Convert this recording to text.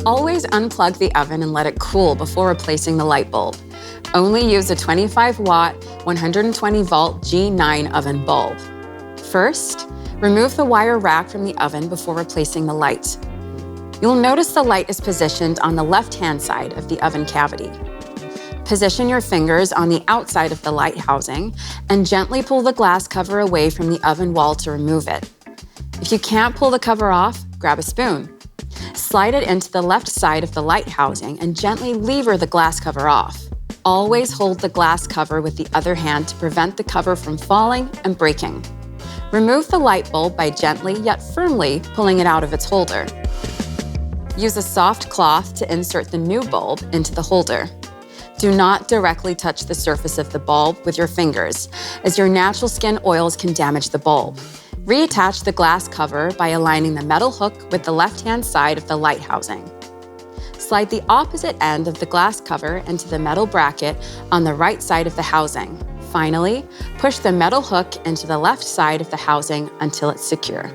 Always unplug the oven and let it cool before replacing the light bulb. Only use a 25-watt, 120-volt G9 oven bulb. First, remove the wire rack from the oven before replacing the light. You'll notice the light is positioned on the left-hand side of the oven cavity. Position your fingers on the outside of the light housing and gently pull the glass cover away from the oven wall to remove it. If you can't pull the cover off, grab a spoon. Slide it into the left side of the light housing and gently lever the glass cover off. Always hold the glass cover with the other hand to prevent the cover from falling and breaking. Remove the light bulb by gently yet firmly pulling it out of its holder. Use a soft cloth to insert the new bulb into the holder. Do not directly touch the surface of the bulb with your fingers, as your natural skin oils can damage the bulb. Reattach the glass cover by aligning the metal hook with the left-hand side of the light housing. Slide the opposite end of the glass cover into the metal bracket on the right side of the housing. Finally, push the metal hook into the left side of the housing until it's secure.